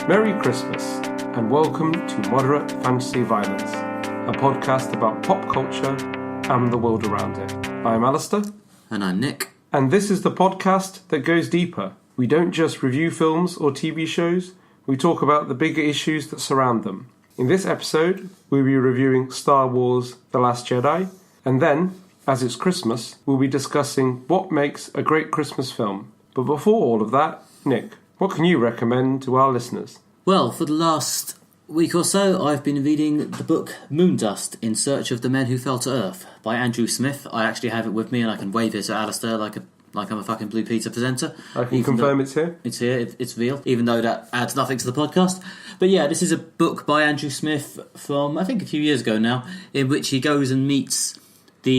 Merry Christmas, and welcome to Moderate Fantasy Violence, a podcast about pop culture and the world around it. I'm Alistair. And I'm Nick. And this is the podcast that goes deeper. We don't just review films or TV shows, we talk about the bigger issues that surround them. In this episode, we'll be reviewing Star Wars: The Last Jedi, and then, as it's Christmas, we'll be discussing what makes a great Christmas film. But before all of that, Nick, what can you recommend to our listeners? Well, for the last week or so, I've been reading the book Moondust, In Search of the Men Who Fell to Earth by Andrew Smith. I actually have it with me and I can wave it to Alistair like I'm a fucking Blue Peter presenter. I can confirm it's here. It's here, it's real, even though that adds nothing to the podcast. But yeah, this is a book by Andrew Smith from, I think, a few years ago now, in which he goes and meets at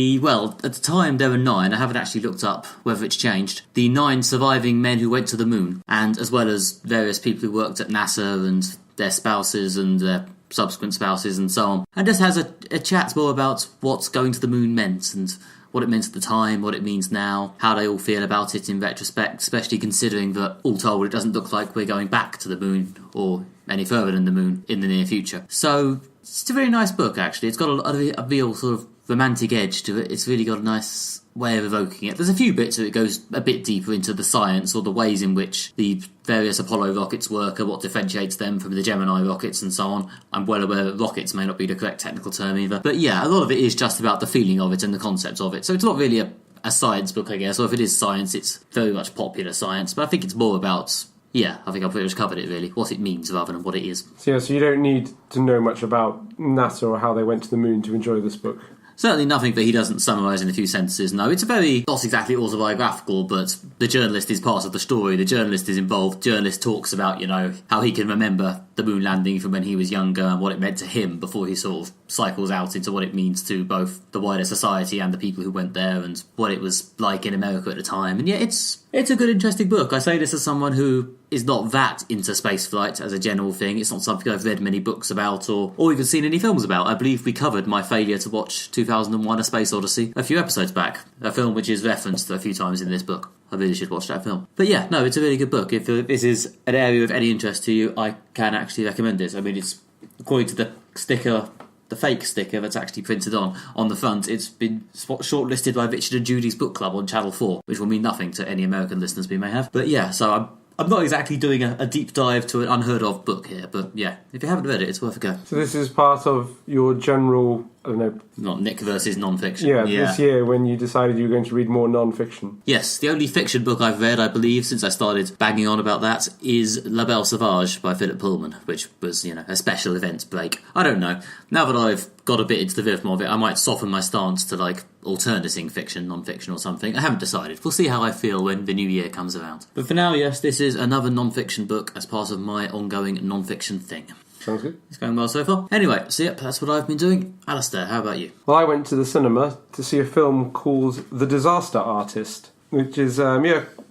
the time there were 9, I haven't actually looked up whether it's changed, the 9 surviving men who went to the moon, and as well as various people who worked at NASA and their spouses and their subsequent spouses and so on. And just has a chat more about what going to the moon meant and what it meant at the time, what it means now, how they all feel about it in retrospect, especially considering that, all told, it doesn't look like we're going back to the moon or any further than the moon in the near future. So it's a very nice book, actually. It's got a real sort of romantic edge to it. It's really got a nice way of evoking it. There's a few bits where it goes a bit deeper into the science or the ways in which the various Apollo rockets work and what differentiates them from the Gemini rockets and so on. I'm well aware that rockets may not be the correct technical term either. But yeah, a lot of it is just about the feeling of it and the concept of it. So it's not really a science book, I guess, or if it is science, it's very much popular science. But I think it's more about, I think I've pretty much covered it really, what it means rather than what it is. So you don't need to know much about NASA or how they went to the moon to enjoy this book. Certainly nothing that he doesn't summarise in a few sentences. No, it's not exactly autobiographical, but the journalist is part of the story. The journalist is involved. The journalist talks about, how he can remember the moon landing from when he was younger and what it meant to him before he sort of cycles out into what it means to both the wider society and the people who went there and what it was like in America at the time. And yeah, it's a good, interesting book. I say this as someone who is not that into spaceflight as a general thing. It's not something I've read many books about or even seen any films about. I believe we covered my failure to watch 2001: A Space Odyssey a few episodes back, a film which is referenced a few times in this book. I really should watch that film. But yeah, no, it's a really good book. If this is an area of any interest to you, I can actually recommend it. I mean, it's, according to the sticker, the fake sticker that's actually printed on the front, it's been shortlisted by Richard and Judy's Book Club on Channel 4, which will mean nothing to any American listeners we may have. But yeah, so I'm not exactly doing a deep dive to an unheard of book here, but yeah, if you haven't read it, it's worth a go. So this is part of your general, I don't know... Not Nick versus non-fiction. Yeah, this year when you decided you were going to read more non-fiction. Yes, the only fiction book I've read, I believe, since I started banging on about that, is La Belle Sauvage by Philip Pullman, which was, a special events break. I don't know. Now that I've got a bit into the rhythm of it, I might soften my stance to, alternating fiction, non-fiction or something. I haven't decided. We'll see how I feel when the new year comes around. But for now, yes, this is another non-fiction book as part of my ongoing non-fiction thing. Sounds good. It's going well so far. Anyway, so yep, that's what I've been doing. Alistair, how about you? Well, I went to the cinema to see a film called The Disaster Artist, which is, I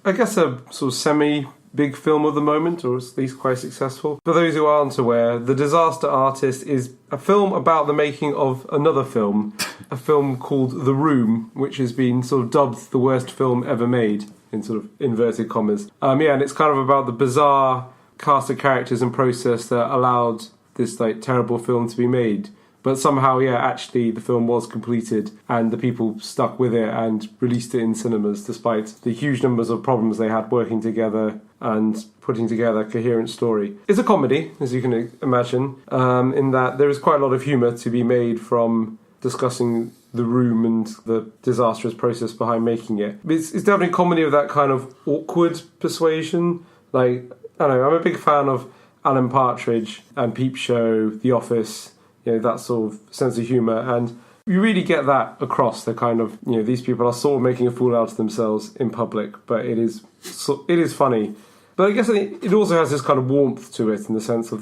guess a sort of semi-big film of the moment, or at least quite successful. For those who aren't aware, The Disaster Artist is a film about the making of another film, a film called The Room, which has been sort of dubbed the worst film ever made, in sort of inverted commas. And it's kind of about the bizarre cast of characters and process that allowed this terrible film to be made. But somehow, actually the film was completed and the people stuck with it and released it in cinemas despite the huge numbers of problems they had working together and putting together a coherent story. It's a comedy, as you can imagine, in that there is quite a lot of humour to be made from discussing the room and the disastrous process behind making it. It's definitely a comedy of that kind of awkward persuasion. I don't know, I'm a big fan of Alan Partridge and Peep Show, The Office, that sort of sense of humour, and you really get that across the kind of, these people are sort of making a fool out of themselves in public, but it is funny. But I guess it also has this kind of warmth to it in the sense of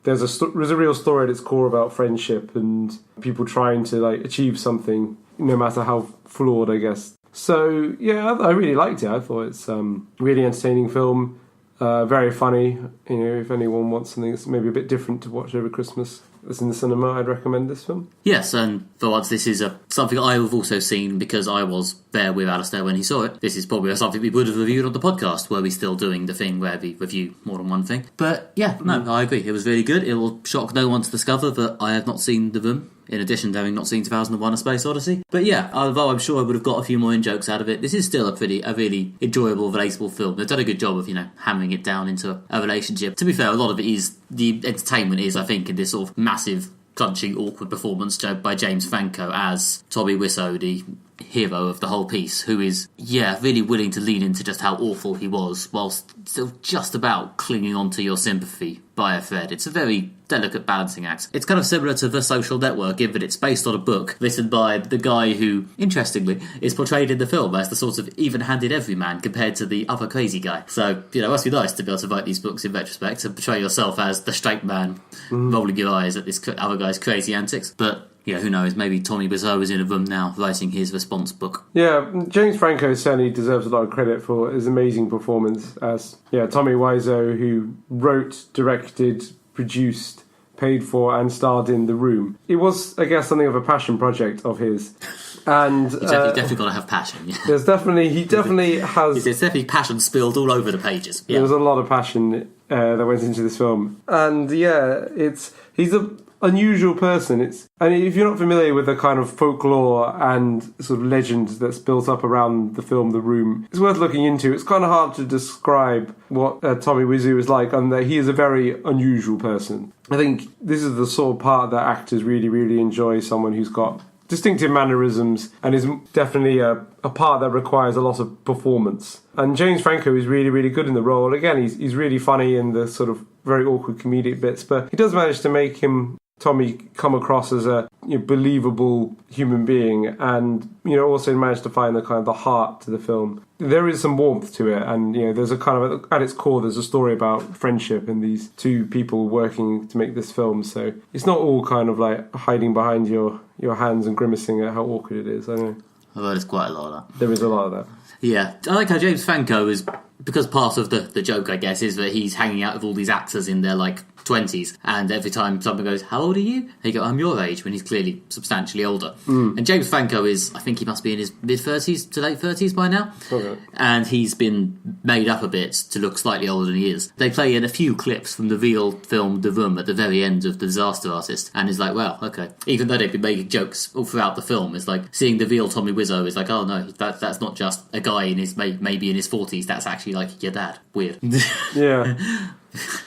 there's a real story at its core about friendship and people trying to achieve something, no matter how flawed, I guess. So yeah, I really liked it. I thought it's a really entertaining film. Very funny, if anyone wants something that's maybe a bit different to watch over Christmas. that's in the cinema, I'd recommend this film. Yes, and for once, this is something I've also seen because I was there with Alistair when he saw it. This is probably something we would have reviewed on the podcast, were we still doing the thing where we review more than one thing. But yeah, no, I agree. It was really good. It will shock no one to discover that I have not seen The Room, in addition to having not seen 2001: A Space Odyssey. But yeah, although I'm sure I would have got a few more in-jokes out of it, this is still a really enjoyable, relatable film. They've done a good job of, hammering it down into a relationship. To be fair, a lot of it is, the entertainment is, I think, in this sort of massive, crunching, awkward performance by James Franco as Tommy Wiseau, the hero of the whole piece, who is, really willing to lean into just how awful he was, whilst still just about clinging on to your sympathy by a thread. It's a very delicate balancing act. It's kind of similar to The Social Network in that it's based on a book written by the guy who, interestingly, is portrayed in the film as the sort of even-handed everyman compared to the other crazy guy. So, it must be nice to be able to write these books in retrospect and portray yourself as the straight man rolling your eyes at this other guy's crazy antics. But who knows, maybe Tommy Wiseau is in a room now writing his response book. Yeah, James Franco certainly deserves a lot of credit for his amazing performance as Tommy Wiseau, who wrote, directed, produced, paid for and starred in The Room. It was, I guess, something of a passion project of his. And He's definitely got to have passion. Yeah. He definitely has. There's definitely passion spilled all over the pages. Yeah. There was a lot of passion that went into this film, and he's an unusual person. And if you're not familiar with the kind of folklore and sort of legend that's built up around the film The Room, it's worth looking into. It's kind of hard to describe what Tommy Wiseau is like, and that he is a very unusual person. I think this is the sort of part that actors really, really enjoy, someone who's got distinctive mannerisms and is definitely a part that requires a lot of performance. And James Franco is really, really good in the role. Again, he's really funny in the sort of very awkward comedic bits, but he does manage to make Tommy come across as a believable human being, and also managed to find the kind of the heart to the film. There is some warmth to it, and there's a kind of, at its core, there's a story about friendship and these two people working to make this film. So it's not all kind of like hiding behind your hands and grimacing at how awkward it is. I know. Well, there's quite a lot of that. There is a lot of that. Yeah, I like how James Franco is, because part of the joke, I guess, is that he's hanging out with all these actors in their 20s, and every time someone goes, "How old are you?" They go, "I'm your age," when he's clearly substantially older. And James Franco is, I think he must be in his mid-30s to late 30s by now. Okay. And he's been made up a bit to look slightly older than he is. They play in a few clips from the real film The Room at the very end of The Disaster Artist, and it's like, well, okay. Even though they've been making jokes all throughout the film, it's like seeing the real Tommy Wiseau is like, oh no, that's not just a guy in his maybe in his 40s, that's actually like your dad. Weird. Yeah.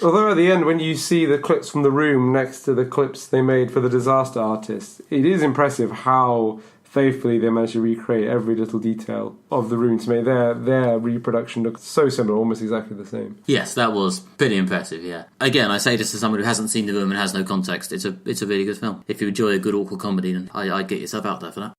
Although at the end, when you see the clips from The Room next to the clips they made for The Disaster Artist, it is impressive how faithfully they managed to recreate every little detail of The Room to make their reproduction look so similar, almost exactly the same. Yes, that was pretty impressive, yeah. Again, I say this to someone who hasn't seen The Room and has no context. It's a really good film. If you enjoy a good awkward comedy, then I'd get yourself out there for that.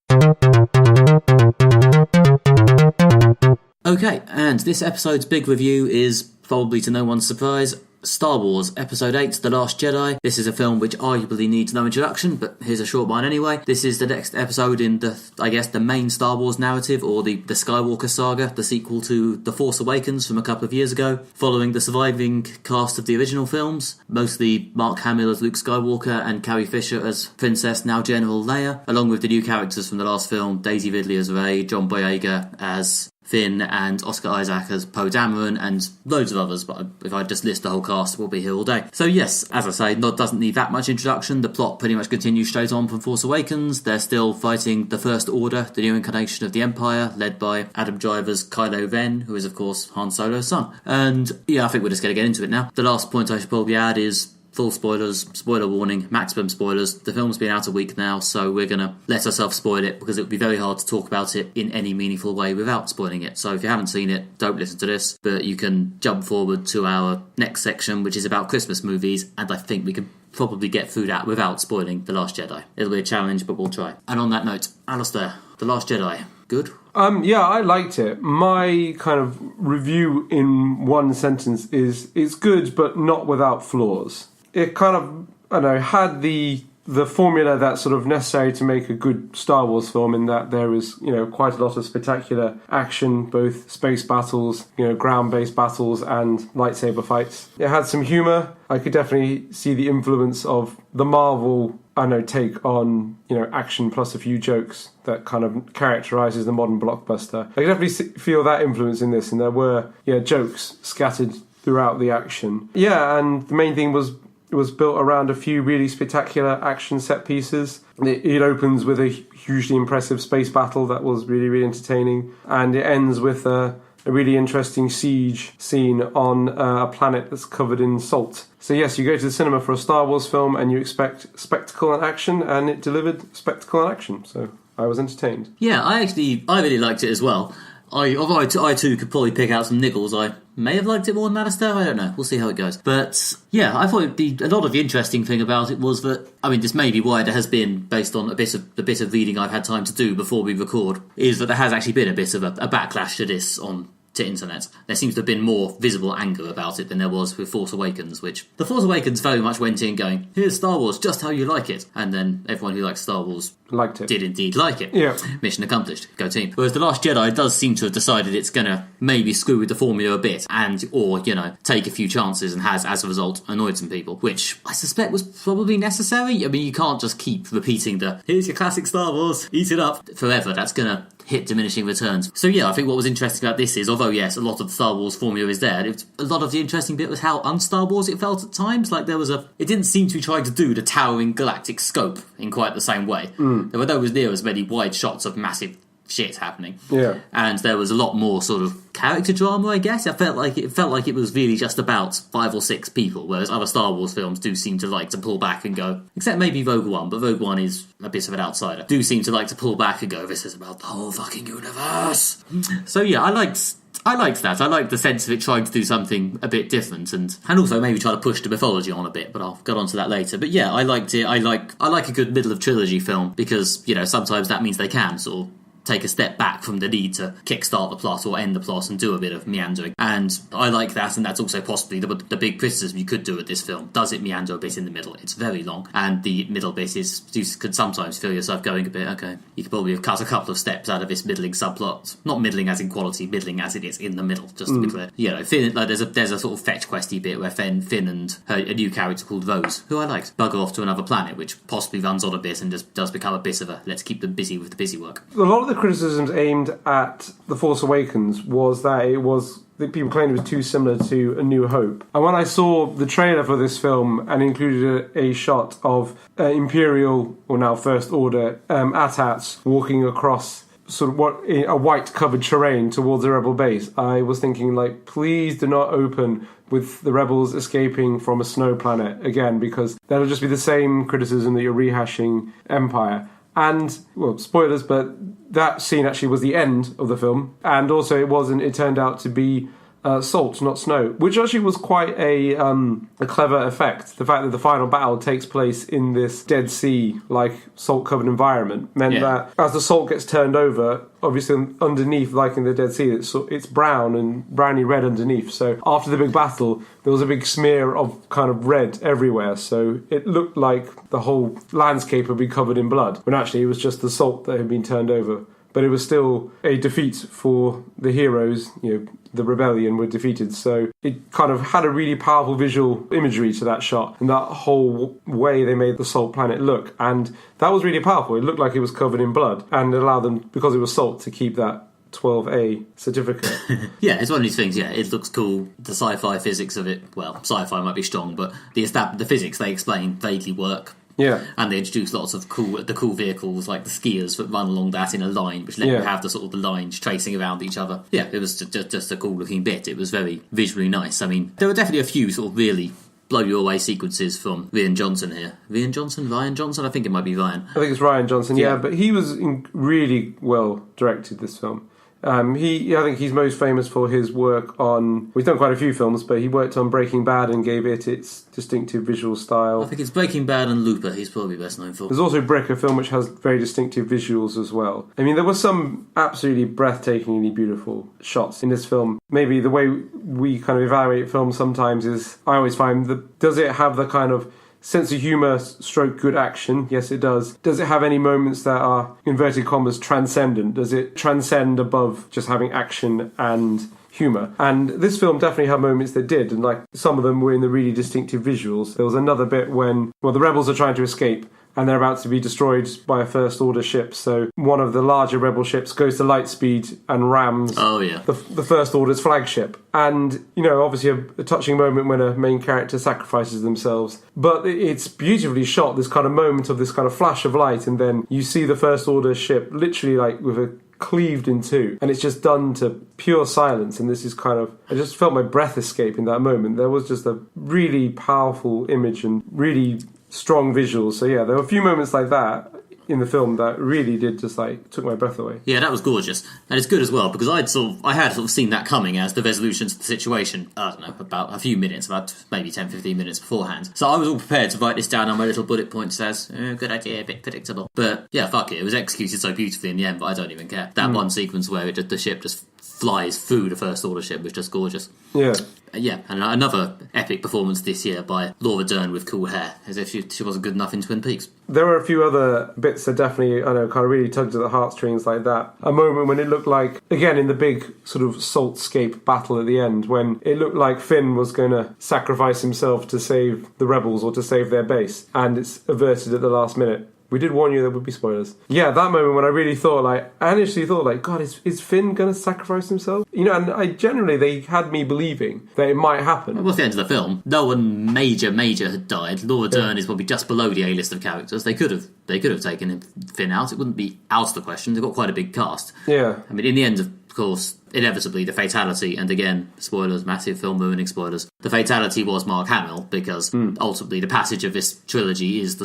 Okay, and this episode's big review is, probably to no one's surprise, Star Wars Episode 8, The Last Jedi. This is a film which arguably needs no introduction, but here's a short one anyway. This is the next episode in the main Star Wars narrative, or the Skywalker saga, the sequel to The Force Awakens from a couple of years ago, following the surviving cast of the original films, mostly Mark Hamill as Luke Skywalker and Carrie Fisher as Princess, now General Leia, along with the new characters from the last film, Daisy Ridley as Rey, John Boyega as Finn, and Oscar Isaac as Poe Dameron, and loads of others, but if I just list the whole cast, we'll be here all day. So yes, as I say, doesn't need that much introduction. The plot pretty much continues straight on from Force Awakens. They're still fighting the First Order, the new incarnation of the Empire, led by Adam Driver's Kylo Ren, who is of course Han Solo's son. And yeah, I think we're just going to get into it now. The last point I should probably add is, full spoilers, spoiler warning, maximum spoilers. The film's been out a week now, so we're going to let ourselves spoil it, because it would be very hard to talk about it in any meaningful way without spoiling it. So if you haven't seen it, don't listen to this, but you can jump forward to our next section, which is about Christmas movies, and I think we can probably get through that without spoiling The Last Jedi. It'll be a challenge, but we'll try. And on that note, Alistair, The Last Jedi, good? Yeah, I liked it. My kind of review in one sentence is, it's good, but not without flaws. It kind of, I don't know, had the the formula that's sort of necessary to make a good Star Wars film, in that there is, quite a lot of spectacular action, both space battles, ground-based battles and lightsaber fights. It had some humour. I could definitely see the influence of the Marvel, take on, action plus a few jokes that kind of characterises the modern blockbuster. I could definitely feel that influence in this, and there were, jokes scattered throughout the action. Yeah, and the main thing was it was built around a few really spectacular action set pieces. It opens with a hugely impressive space battle that was really, really entertaining, and it ends with a really interesting siege scene on a planet that's covered in salt. So yes, you go to the cinema for a Star Wars film and you expect spectacle and action, and it delivered spectacle and action. So I was entertained. Yeah, I really liked it as well. Although I too could probably pick out some niggles, I may have liked it more than Alistair, I don't know, we'll see how it goes. But yeah, I thought a lot of the interesting thing about it was that, this may be why there has been, based on the bit of reading I've had time to do before we record, is that there has actually been a bit of a backlash to this on to internet. There seems to have been more visible anger about it than there was with Force Awakens, which The Force Awakens very much went in going, here's Star Wars just how you like it, and then everyone who likes Star Wars liked it. Did indeed like it. Yeah. Mission accomplished. Go team. Whereas The Last Jedi does seem to have decided it's going to maybe screw with the formula a bit or take a few chances, and has, as a result, annoyed some people, which I suspect was probably necessary. You can't just keep repeating here's your classic Star Wars, eat it up, forever. That's going to hit diminishing returns. So yeah, I think what was interesting about this is, although yes, a lot of the Star Wars formula is there, a lot of the interesting bit was how un-Star Wars it felt at times. Like it didn't seem to be trying to do the towering galactic scope in quite the same way. There were nowhere near as many wide shots of massive shit happening. Yeah. And there was a lot more sort of character drama, I guess. It felt like it was really just about 5 or 6 people, whereas other Star Wars films do seem to like to pull back and go, except maybe Rogue One, but Rogue One is a bit of an outsider, do seem to like to pull back and go, this is about the whole fucking universe. So yeah, I liked that. I liked the sense of it trying to do something a bit different, and also maybe try to push the mythology on a bit, but I'll get onto that later. But yeah, I liked it. I like a good middle of trilogy film, because, sometimes that means they can sort of take a step back from the need to kickstart the plot or end the plot and do a bit of meandering. And I like that, and that's also possibly the big criticism you could do at this film. Does it meander a bit in the middle? It's very long, and the middle bit you could sometimes feel yourself going a bit, okay, you could probably have cut a couple of steps out of this middling subplot. Not middling as in quality, middling as it is in the middle, just to be clear. Finn, there's a sort of fetch questy bit where Finn and a new character called Rose, who I liked, bugger off to another planet, which possibly runs on a bit and just does become a bit of a let's keep them busy with the busy work. A lot of the criticisms aimed at The Force Awakens was that people claimed it was too similar to A New Hope. And when I saw the trailer for this film and included a shot of Imperial, or now First Order, AT-ATs walking across sort of a white covered terrain towards a rebel base, I was thinking, please do not open with the rebels escaping from a snow planet again, because that'll just be the same criticism that you're rehashing Empire. And, well, spoilers, but that scene actually was the end of the film. And also it turned out to be salt, not snow, which actually was quite a clever effect. The fact that the final battle takes place in this Dead Sea-like salt-covered environment meant that as the salt gets turned over, obviously underneath, like in the Dead Sea, it's brown and browny red underneath. So after the big battle, there was a big smear of kind of red everywhere. So it looked like the whole landscape would be covered in blood, when actually it was just the salt that had been turned over. But it was still a defeat for the heroes, the rebellion were defeated. So it kind of had a really powerful visual imagery to that shot, and that whole way they made the salt planet look. And that was really powerful. It looked like it was covered in blood, and it allowed them, because it was salt, to keep that 12A certificate. Yeah, it's one of these things, it looks cool. The sci-fi physics of it, well, sci-fi might be strong, but the physics they explain vaguely work. Yeah. And they introduced lots of cool vehicles, like the skiers that run along that in a line, which let you have the sort of the lines tracing around each other. Yeah, it was just a cool looking bit. It was very visually nice. I mean, there were definitely a few sort of really blow you away sequences from Rian Johnson here. Ryan Johnson? I think it might be Ryan. I think it's Rian Johnson, yeah, but he was really well directed, this film. I think he's most famous for his work on... We've done quite a few films, but he worked on Breaking Bad and gave it its distinctive visual style. I think it's Breaking Bad and Looper he's probably best known for. There's also Brick, a film which has very distinctive visuals as well. I mean, there were some absolutely breathtakingly beautiful shots in this film. Maybe the way we kind of evaluate films sometimes is... I always find does it have the kind of sense of humour stroke good action? Yes, it does. Does it have any moments that are, inverted commas, transcendent? Does it transcend above just having action and humour? And this film definitely had moments that did, and like some of them were in the really distinctive visuals. There was another bit when, well, the rebels are trying to escape and they're about to be destroyed by a First Order ship. So one of the larger rebel ships goes to light speed and rams the First Order's flagship. And, you know, obviously a touching moment when a main character sacrifices themselves. But it's beautifully shot, this kind of moment of this kind of flash of light, and then you see the First Order ship literally like with a cleaved in two, and it's just done to pure silence. And this is kind of, I just felt my breath escape in that moment. There was just a really powerful image and really strong visuals. So yeah, there were a few moments like that in the film that really did just like took my breath away. Yeah, that was gorgeous. And it's good as well because I had seen that coming as the resolution to the situation, I don't know, about a few minutes, about maybe 10-15 minutes beforehand. So I was all prepared to write this down on my little bullet points as good idea, a bit predictable. But yeah, fuck it was executed so beautifully in the end, but I don't even care. That one sequence where the ship just flies through the First Order ship was just gorgeous. Yeah, and another epic performance this year by Laura Dern with cool hair, as if she wasn't good enough in Twin Peaks. There were a few other bits that definitely, I know, kind of really tugged at the heartstrings like that. A moment when it looked like, again, in the big sort of Saltscape battle at the end, when it looked like Finn was going to sacrifice himself to save the rebels or to save their base, and it's averted at the last minute. We did warn you there would be spoilers. Yeah, that moment when I really thought, like, I initially thought, like, God, is Finn going to sacrifice himself? You know, and they had me believing that it might happen. It was the end of the film. No one major had died. Laura Dern is probably just below the A-list of characters. They could have taken Finn out. It wouldn't be out of the question. They've got quite a big cast. Yeah. I mean, in the end, of course, inevitably the fatality, and again, spoilers, massive film ruining spoilers, the fatality was Mark Hamill, because ultimately the passage of this trilogy is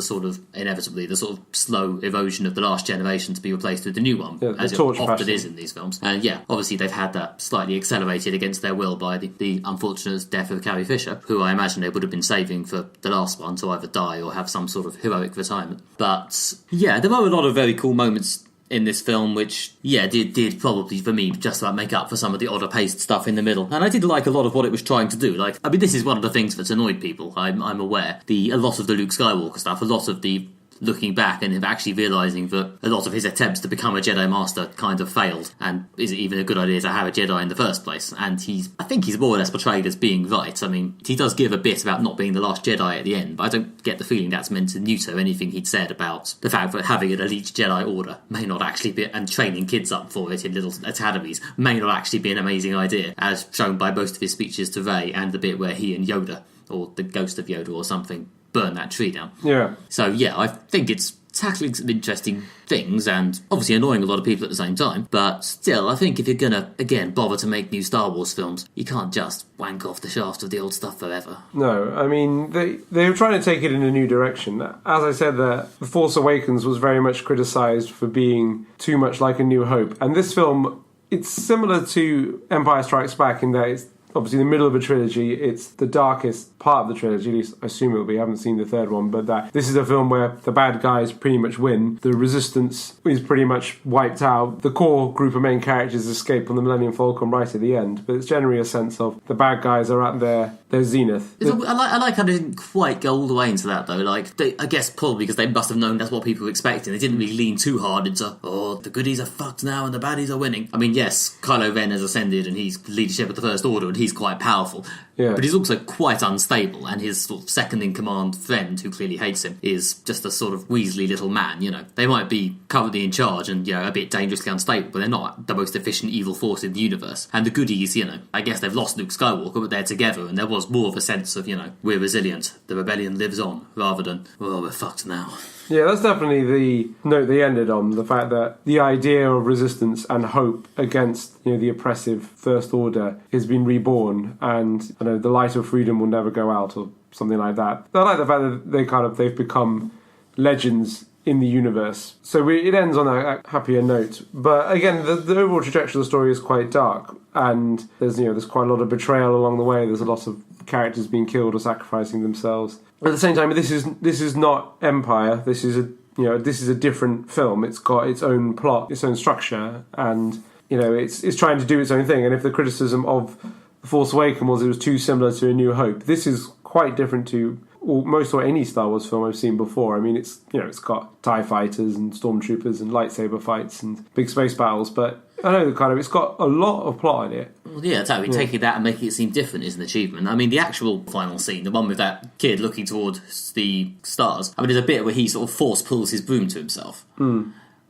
inevitably the sort of slow erosion of the Last Generation to be replaced with the new one, as it often is in these films. And yeah, obviously they've had that slightly accelerated against their will by the unfortunate death of Carrie Fisher, who I imagine they would have been saving for the last one to either die or have some sort of heroic retirement. But yeah, there were a lot of very cool moments in this film, which, yeah, did probably, for me, just about make up for some of the odder paced stuff in the middle. And I did like a lot of what it was trying to do. Like, I mean, this is one of the things that's annoyed people, I'm aware. A lot of the Luke Skywalker stuff, a lot of the looking back and actually realising that a lot of his attempts to become a Jedi Master kind of failed, and is it even a good idea to have a Jedi in the first place? And I think he's more or less portrayed as being right. I mean, he does give a bit about not being the last Jedi at the end, but I don't get the feeling that's meant to neuter anything he'd said about the fact that having an elite Jedi Order may not actually be, and training kids up for it in little academies, may not actually be an amazing idea, as shown by most of his speeches to Rey and the bit where he and Yoda, or the ghost of Yoda or something, burn that tree down. Yeah. So yeah, I think it's tackling some interesting things and obviously annoying a lot of people at the same time, but still, I think if you're gonna, again, bother to make new Star Wars films, you can't just wank off the shaft of the old stuff forever. No, I mean, they were trying to take it in a new direction. As I said, The Force Awakens was very much criticised for being too much like A New Hope, and this film, it's similar to Empire Strikes Back in that it's obviously the middle of a trilogy. It's the darkest part of the trilogy, at least I assume it'll be. I haven't seen the third one, but this is a film where the bad guys pretty much win. The Resistance is pretty much wiped out. The core group of main characters escape on the Millennium Falcon right at the end, but it's generally a sense of the bad guys are at their zenith. I like how they didn't quite go all the way into that, though. Like, I guess probably because they must have known that's what people were expecting. They didn't really lean too hard into, the goodies are fucked now and the baddies are winning. I mean, yes, Kylo Ren has ascended and he's leadership of the First Order and he's quite powerful. Yeah. But he's also quite unstable, and his sort of second-in-command friend, who clearly hates him, is just a sort of weaselly little man, you know. They might be currently in charge and, a bit dangerously unstable, but they're not the most efficient evil force in the universe. And the goodies, I guess they've lost Luke Skywalker, but they're together, and there was more of a sense of, we're resilient, the rebellion lives on, rather than, we're fucked now. Yeah, that's definitely the note they ended on, the fact that the idea of resistance and hope against, the oppressive First Order has been reborn, and, the light of freedom will never go out, or something like that. I like the fact that they've become legends in the universe. So it ends on a happier note. But again, the overall trajectory of the story is quite dark, and there's quite a lot of betrayal along the way. There's a lot of characters being killed or sacrificing themselves. At the same time, this is not Empire. This is a different film. It's got its own plot, its own structure, and it's trying to do its own thing. And if the criticism of The Force Awakens was it was too similar to A New Hope, this is quite different to most or any Star Wars film I've seen before. I mean, it's got TIE fighters and stormtroopers and lightsaber fights and big space battles, but I know it's got a lot of plot in it. Well, yeah, totally. Taking that and making it seem different is an achievement. I mean, the actual final scene, the one with that kid looking towards the stars, I mean, there's a bit where he sort of force pulls his broom to himself.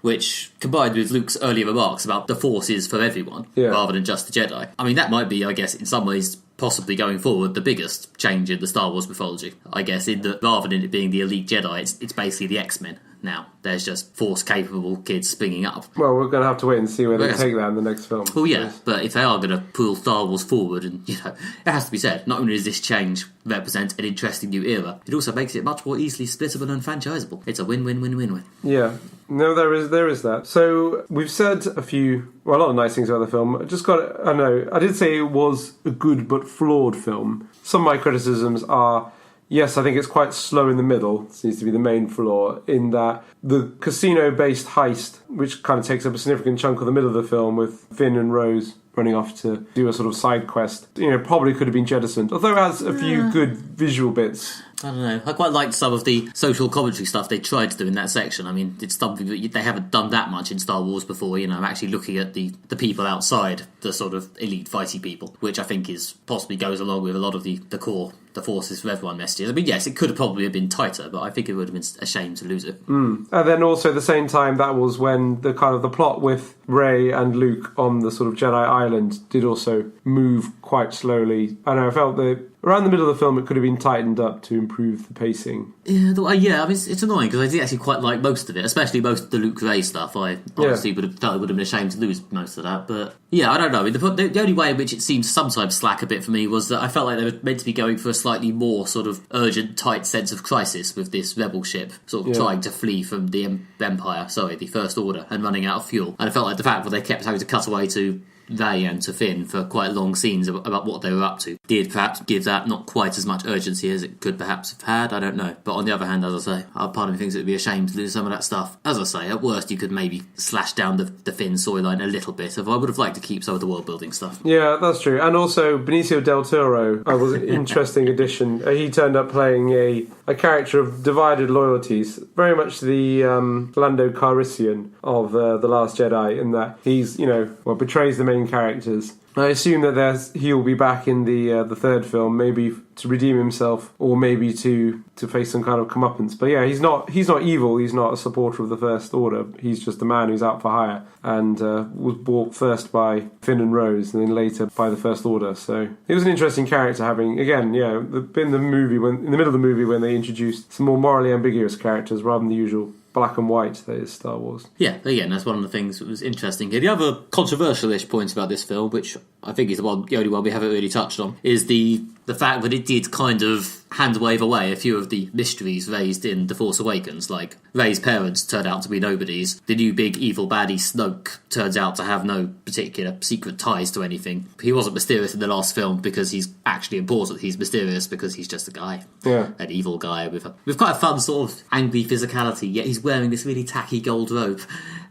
Which, combined with Luke's earlier remarks about the Force is for everyone, rather than just the Jedi, I mean, that might be, I guess, in some ways, possibly going forward, the biggest change in the Star Wars mythology. I guess, in that rather than it being the elite Jedi, it's basically the X-Men now. There's just Force-capable kids springing up. Well, we're going to have to wait and see where they take that in the next film. Well, yeah, but if they are going to pull Star Wars forward, and, it has to be said, not only does this change represent an interesting new era, it also makes it much more easily splittable and franchisable. It's a win-win-win-win-win. Yeah. No, there is that. So, we've said a lot of nice things about the film. I did say it was a good but flawed film. Some of my criticisms are, yes, I think it's quite slow in the middle. It seems to be the main flaw, in that the casino-based heist, which kind of takes up a significant chunk of the middle of the film with Finn and Rose running off to do a sort of side quest, probably could have been jettisoned. Although it has a few good visual bits. I don't know. I quite liked some of the social commentary stuff they tried to do in that section. I mean, it's something that they haven't done that much in Star Wars before, actually looking at the people outside, the sort of elite fighty people, which I think possibly goes along with a lot of the core, the Forces for everyone messages. I mean, yes, it could have probably been tighter, but I think it would have been a shame to lose it. And then also at the same time, that was when the kind of the plot with Rey and Luke on the sort of Jedi Island did also move quite slowly. I know, I felt that around the middle of the film, it could have been tightened up to improve the pacing. Yeah, I mean, it's annoying because I did actually quite like most of it, especially most of the Luke Rey stuff. I honestly would have felt it would have been a shame to lose most of that. But yeah, I don't know. The only way in which it seemed to sometimes slack a bit for me was that I felt like they were meant to be going for a slightly more sort of urgent, tight sense of crisis with this rebel ship sort of trying to flee from the the First Order, and running out of fuel. And I felt like the fact that they kept having to cut away to Rey and to Finn for quite long scenes about what they were up to did perhaps give that not quite as much urgency as it could perhaps have had. I don't know. But on the other hand, as I say, part of me thinks it would be a shame to lose some of that stuff. As I say, at worst you could maybe slash down the Finn storyline a little bit. I would have liked to keep some of the world building stuff. Yeah, that's true. And also Benicio del Toro was an interesting addition. He turned up playing a character of divided loyalties, very much the Lando Calrissian of The Last Jedi, in that he's betrays the main characters. I assume that he'll be back in the third film, maybe to redeem himself, or maybe to face some kind of comeuppance. But yeah, he's not evil. He's not a supporter of the First Order. He's just a man who's out for hire, and was bought first by Finn and Rose, and then later by the First Order. So it was an interesting character having, again, in the middle of the movie when they introduced some more morally ambiguous characters rather than the usual black and white that is Star Wars. Yeah, again, that's one of the things that was interesting here. The other controversial-ish point about this film, which I think is the only one we haven't really touched on, is the fact that it did kind of hand-wave away a few of the mysteries raised in The Force Awakens, like Rey's parents turned out to be nobodies, the new big evil baddie Snoke turns out to have no particular secret ties to anything. He wasn't mysterious in the last film because he's actually important. He's mysterious because he's just a guy. Yeah. An evil guy with quite a fun sort of angry physicality, yet he's wearing this really tacky gold robe.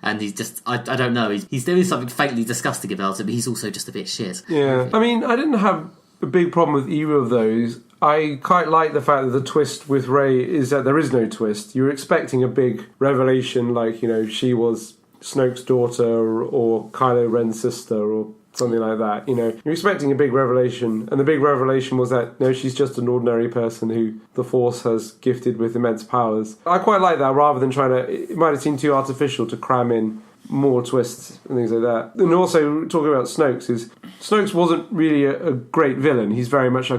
And he's just, I don't know, there is something faintly disgusting about him, but he's also just a bit shit. Yeah. I mean, I didn't have a big problem with either of those. I quite like the fact that the twist with Rey is that there is no twist. You're expecting a big revelation, like, she was Snoke's daughter or Kylo Ren's sister or something like that. You're expecting a big revelation, and the big revelation was that no, she's just an ordinary person who the Force has gifted with immense powers. I quite like that, rather than it might have seemed too artificial to cram in more twists and things like that. And also, talking about Snokes wasn't really a great villain. He's very much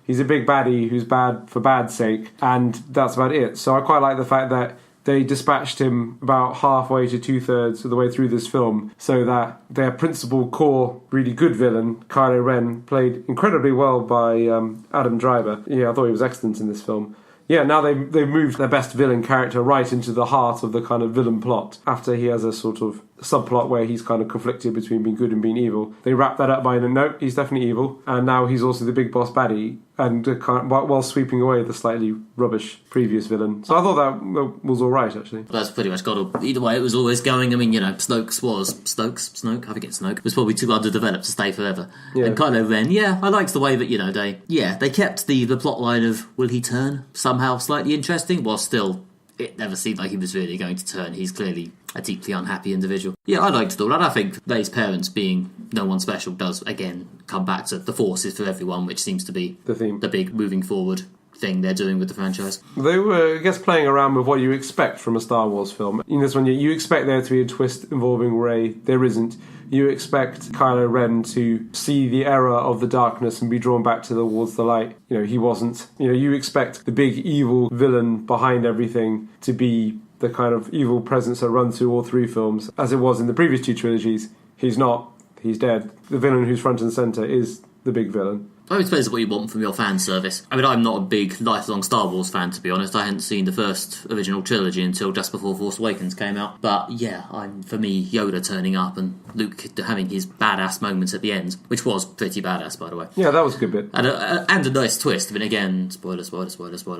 he's a big baddie who's bad for bad's sake, and that's about it. So I quite like the fact that they dispatched him about halfway to two-thirds of the way through this film, so that their principal core, really good villain, Kylo Ren, played incredibly well by Adam Driver. Yeah, I thought he was excellent in this film. Yeah, now they've moved their best villain character right into the heart of the kind of villain plot, after he has a sort of subplot where he's kind of conflicted between being good and being evil. They wrap that up by, no, he's definitely evil, and now he's also the big boss baddie. and while sweeping away the slightly rubbish previous villain. So I thought that was all right, actually. That's pretty much got either way. It was always going. I mean, Snoke, I think it's Snoke, was probably too underdeveloped to stay forever. Yeah. And Kylo Ren, I liked the way that they kept the plot line of will he turn somehow slightly interesting, while still it never seemed like he was really going to turn. He's clearly a deeply unhappy individual. Yeah, I liked it all, and I think Rey's parents being no one special does again come back to the Force is for everyone, which seems to be the theme, the big moving forward thing they're doing with the franchise. They were, I guess, playing around with what you expect from a Star Wars film. In this one, you expect there to be a twist involving Rey. There isn't. You expect Kylo Ren to see the error of the darkness and be drawn back towards the light. He wasn't. You expect the big evil villain behind everything to be the kind of evil presence that runs through all three films, as it was in the previous two trilogies. He's not. He's dead. The villain who's front and centre is the big villain. I suppose what you want from your fan service. I mean, I'm not a big lifelong Star Wars fan, to be honest. I hadn't seen the first original trilogy until just before Force Awakens came out. But yeah, for me, Yoda turning up and Luke having his badass moments at the end, which was pretty badass, by the way. Yeah, that was a good bit. And a nice twist. I mean, again, spoiler.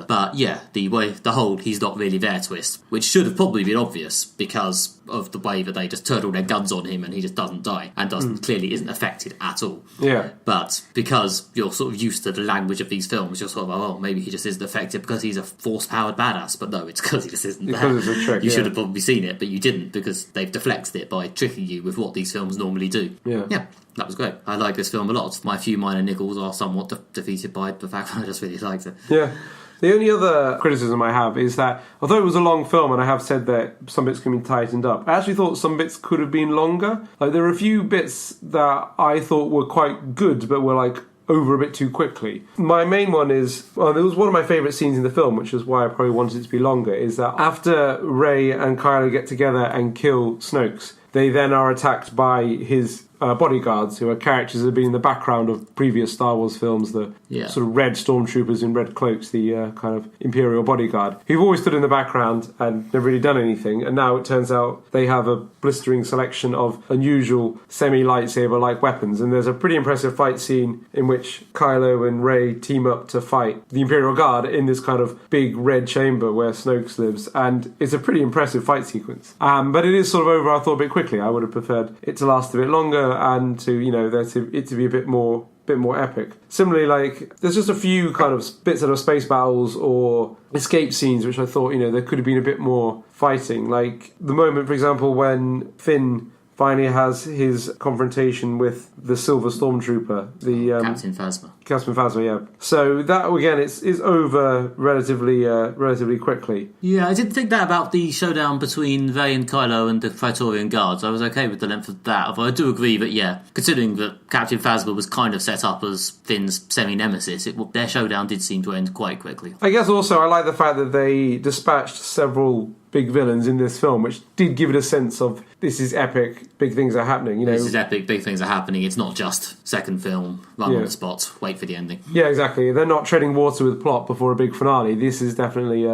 But yeah, the whole he's not really there twist, which should have probably been obvious because of the way that they just turned all their guns on him and he just doesn't die and clearly isn't affected at all. Yeah. But because you're sort of used to the language of these films, you're sort of maybe he just isn't affected because he's a force-powered badass. But no, it's because he just isn't there. Because it's a trick, You should have probably seen it, but you didn't because they've deflected it by tricking you with what these films normally do. Yeah. That was great. I like this film a lot. My few minor niggles are somewhat defeated by the fact that I just really liked it. Yeah. The only other criticism I have is that, although it was a long film, and I have said that some bits can be tightened up, I actually thought some bits could have been longer. Like, there were a few bits that I thought were quite good, but were, over a bit too quickly. My main one is, it was one of my favourite scenes in the film, which is why I probably wanted it to be longer, is that after Rey and Kylo get together and kill Snoke, they then are attacked by his bodyguards, who are characters that have been in the background of previous Star Wars films, the sort of red stormtroopers in red cloaks, the kind of Imperial bodyguard, who've always stood in the background and never really done anything, and now it turns out they have a blistering selection of unusual semi-lightsaber-like weapons, and there's a pretty impressive fight scene in which Kylo and Rey team up to fight the Imperial Guard in this kind of big red chamber where Snoke lives, and it's a pretty impressive fight sequence. But it is sort of over, I thought, a bit quickly. I would have preferred it to last a bit longer, and to it to be a bit more epic. Similarly, there's just a few kind of bits out of space battles or escape scenes which I thought there could have been a bit more fighting. Like the moment, for example, when Finn finally has his confrontation with the Silver Stormtrooper, the Captain Phasma. Captain Phasma, yeah. So that again, is over relatively quickly. Yeah, I did think that about the showdown between Rey and Kylo and the Praetorian Guards. I was okay with the length of that. Although I do agree that considering that Captain Phasma was kind of set up as Finn's semi-nemesis, their showdown did seem to end quite quickly. I guess also I like the fact that they dispatched several big villains in this film, which did give it a sense of this is epic, big things are happening. This is epic, big things are happening. It's not just second film, run on the spot, wait for the ending. Yeah, exactly. They're not treading water with plot before a big finale. This is definitely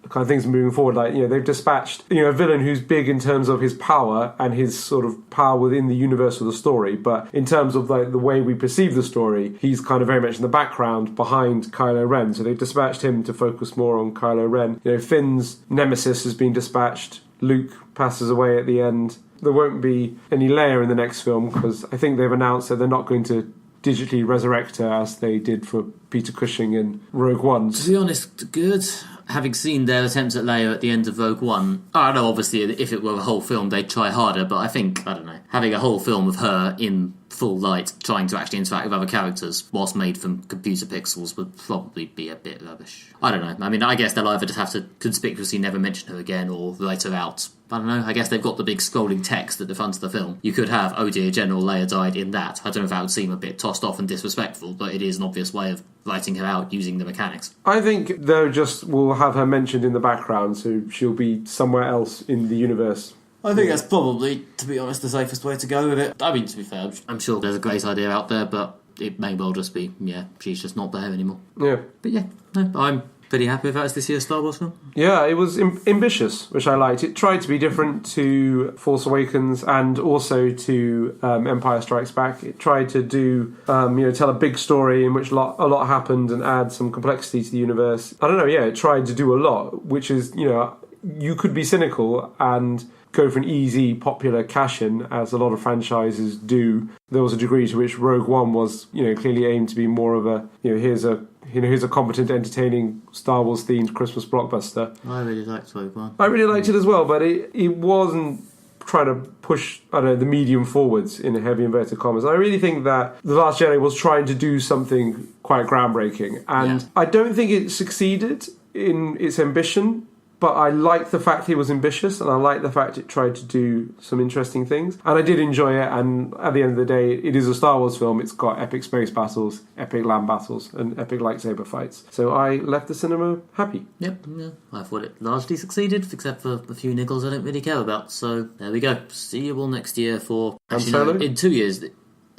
kind of things moving forward. They've dispatched a villain who's big in terms of his power and his sort of power within the universe of the story, but in terms of the way we perceive the story, he's kind of very much in the background behind Kylo Ren. So they've dispatched him to focus more on Kylo Ren. Finn's nemesis has been dispatched. Luke passes away at the end. There won't be any Leia in the next film because I think they've announced that they're not going to digitally resurrect her as they did for Peter Cushing in Rogue One. To be honest, good. Having seen their attempts at Leia at the end of Rogue One, I know obviously if it were a whole film they'd try harder, but I think, having a whole film of her in full light trying to actually interact with other characters whilst made from computer pixels would probably be a bit rubbish. I don't know. I mean, I guess they'll either just have to conspicuously never mention her again or write her out. I don't know. I guess they've got the big scrolling text at the front of the film. You could have, oh dear, General Leia died in that. I don't know if that would seem a bit tossed off and disrespectful, but it is an obvious way of writing her out using the mechanics. I think they'll just will have her mentioned in the background, so she'll be somewhere else in the universe. I think that's probably, to be honest, the safest way to go with it. I mean, to be fair, I'm sure there's a great idea out there, but it may well just be, she's just not there anymore. Yeah. But no, I'm Pretty happy with that as this year's Star Wars film? Yeah, it was ambitious, which I liked. It tried to be different to Force Awakens and also to Empire Strikes Back. It tried to do, tell a big story in which a lot happened and add some complexity to the universe. I don't know, yeah, it tried to do a lot, which is, you could be cynical and go for an easy, popular cash-in, as a lot of franchises do. There was a degree to which Rogue One was, clearly aimed to be more of a, here's a competent, entertaining Star Wars-themed Christmas blockbuster. I really liked Rogue One. I really liked it as well, but it wasn't trying to push, the medium forwards in heavy inverted commas. I really think that The Last Jedi was trying to do something quite groundbreaking, and I don't think it succeeded in its ambition. But I liked the fact it was ambitious, and I liked the fact it tried to do some interesting things. And I did enjoy it, and at the end of the day, it is a Star Wars film. It's got epic space battles, epic land battles, and epic lightsaber fights. So I left the cinema happy. Yep, yeah. I thought it largely succeeded, except for a few niggles I don't really care about. So there we go. See you all next year for... Actually, no, in 2 years...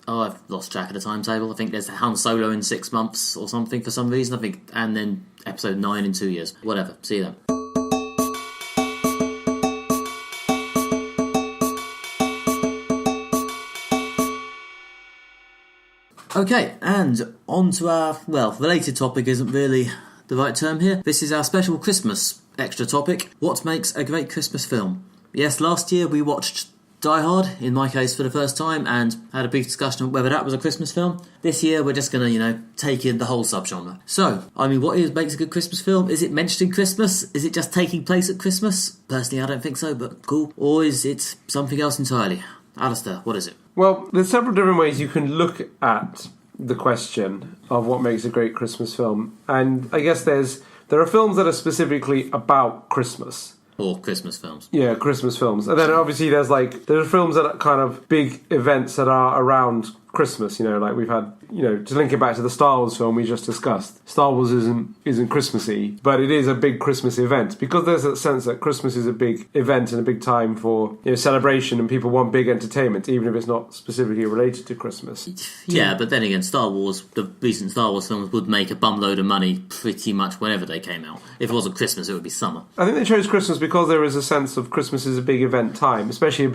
Oh, I've lost track of the timetable. I think there's Han Solo in 6 months or something for some reason. I think, and then Episode 9 in 2 years. Whatever. See you then. Okay, and on to our, related topic isn't really the right term here. This is our special Christmas extra topic. What makes a great Christmas film? Yes, last year we watched Die Hard, in my case for the first time, and had a big discussion on whether that was a Christmas film. This year we're just going to, take in the whole subgenre. So, what makes a good Christmas film? Is it mentioning Christmas? Is it just taking place at Christmas? Personally, I don't think so, but cool. Or is it something else entirely? Alistair, what is it? Well, there's several different ways you can look at the question of what makes a great Christmas film. And I guess there are films that are specifically about Christmas. Or Christmas films. Yeah, Christmas films. And then obviously there are films that are kind of big events that are around Christmas, like we've had, to link it back to the Star Wars film we just discussed. Star Wars isn't Christmassy, but it is a big Christmas event, because there's a sense that Christmas is a big event and a big time for celebration, and people want big entertainment, even if it's not specifically related to Christmas. Yeah, but then again, Star Wars, the recent Star Wars films would make a bumload of money pretty much whenever they came out. If it wasn't Christmas, it would be summer. I think they chose Christmas because there is a sense of Christmas is a big event time, especially an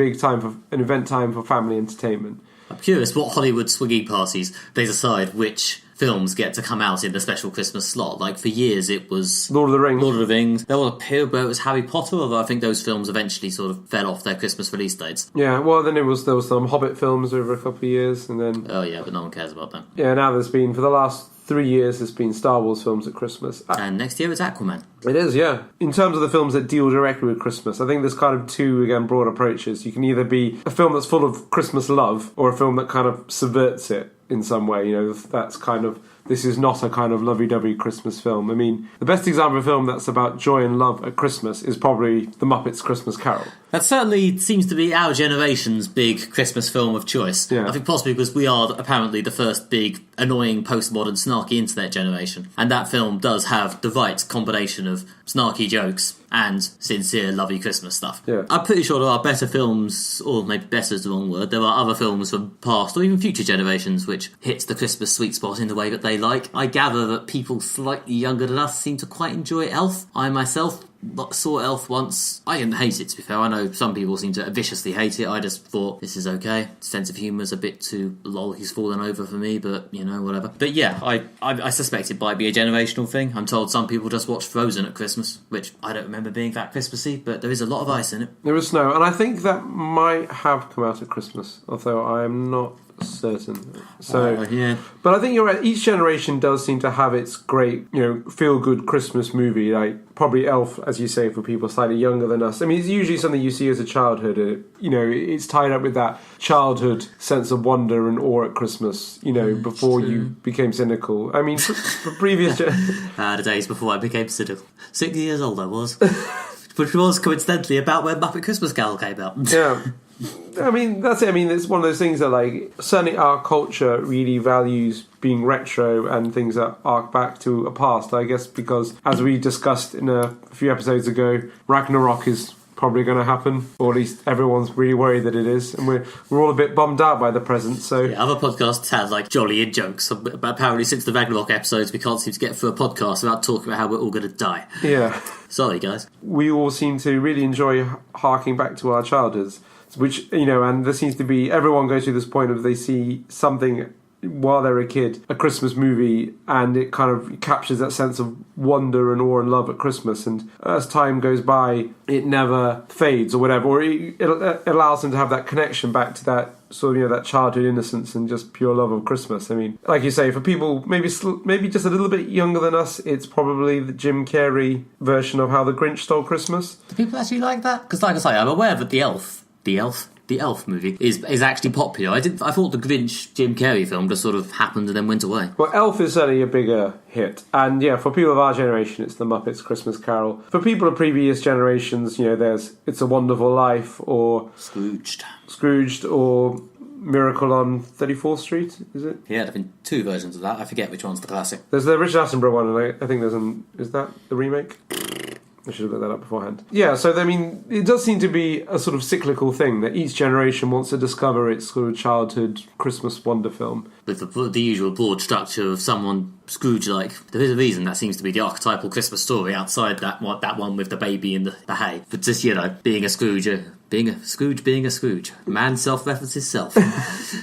event time for family entertainment. I'm curious what Hollywood swinging parties they decide which films get to come out in the special Christmas slot. Like, for years it was Lord of the Rings. There was a period where it was Harry Potter, although I think those films eventually sort of fell off their Christmas release dates. Yeah, well, then there was some Hobbit films over a couple of years, and then... Oh yeah, but no one cares about them. Yeah, now for the last 3 years, there's been Star Wars films at Christmas. And next year it's Aquaman. It is, yeah. In terms of the films that deal directly with Christmas, I think there's kind of two, again, broad approaches. You can either be a film that's full of Christmas love, or a film that kind of subverts it in some way. That's kind of... This is not a kind of lovey-dovey Christmas film. I mean, the best example of a film that's about joy and love at Christmas is probably The Muppets Christmas Carol. That certainly seems to be our generation's big Christmas film of choice. Yeah. I think possibly because we are apparently the first big, annoying, postmodern, snarky internet generation. And that film does have the right combination of snarky jokes and sincere, lovey Christmas stuff. Yeah. I'm pretty sure there are better films, or maybe better is the wrong word, there are other films from past or even future generations which hit the Christmas sweet spot in the way that they like. I gather that people slightly younger than us seem to quite enjoy Elf. I myself saw Elf once. I didn't hate it, to be fair. I know some people seem to viciously hate it. I just thought, this is okay. Sense of humour's a bit too lol, he's fallen over for me, but, whatever. But yeah, I suspect it might be a generational thing. I'm told some people just watch Frozen at Christmas, which I don't remember being that Christmassy, but there is a lot of ice in it. There is snow, and I think that might have come out at Christmas, although I am not certain. So, yeah. But I think you're right. Each generation does seem to have its great, feel-good Christmas movie. Like probably Elf, as you say, for people slightly younger than us. I mean, it's usually something you see as a childhood. It's tied up with that childhood sense of wonder and awe at Christmas. Before you became cynical. I mean, for previous. The days before I became cynical. 6 years old I was. Which was coincidentally about when Muppet Christmas Carol came out. Yeah. I mean, that's it. I mean, it's one of those things that, certainly our culture really values being retro and things that arc back to a past, I guess, because, as we discussed in a few episodes ago, Ragnarok is probably going to happen, or at least everyone's really worried that it is, and we're all a bit bummed out by the present. So yeah, other podcasts have like jolly in jokes, but apparently since the Ragnarok episodes, we can't seem to get through a podcast without talking about how we're all going to die. Yeah, sorry guys. We all seem to really enjoy harking back to our childhoods, which, you know, and there seems to be, everyone goes through this point of they see something while they're a kid, a Christmas movie, and it kind of captures that sense of wonder and awe and love at Christmas, and as time goes by it never fades or whatever, or it allows them to have that connection back to that sort of, you know, that childhood innocence and just pure love of Christmas. I mean, like you say, for people maybe just a little bit younger than us, it's probably the Jim Carrey version of How the Grinch Stole Christmas. Do people actually like that? Because like I say, I'm aware that the Elf movie is actually popular. I thought the Grinch Jim Carrey film just sort of happened and then went away. Well, Elf is certainly a bigger hit, and yeah, for people of our generation, it's The Muppets Christmas Carol. For people of previous generations, you know, there's It's a Wonderful Life, or Scrooged, or Miracle on 34th Street, is it? Yeah, there have been two versions of that. I forget which one's the classic. There's the Richard Attenborough one, and I think is that the remake? I should have looked that up beforehand. Yeah, so I mean, it does seem to be a sort of cyclical thing that each generation wants to discover its sort of childhood Christmas wonder film. With the usual broad structure of someone Scrooge-like. There is a reason that seems to be the archetypal Christmas story outside that one with the baby in the hay. But just, you know, being a Scrooge. Man self-references self.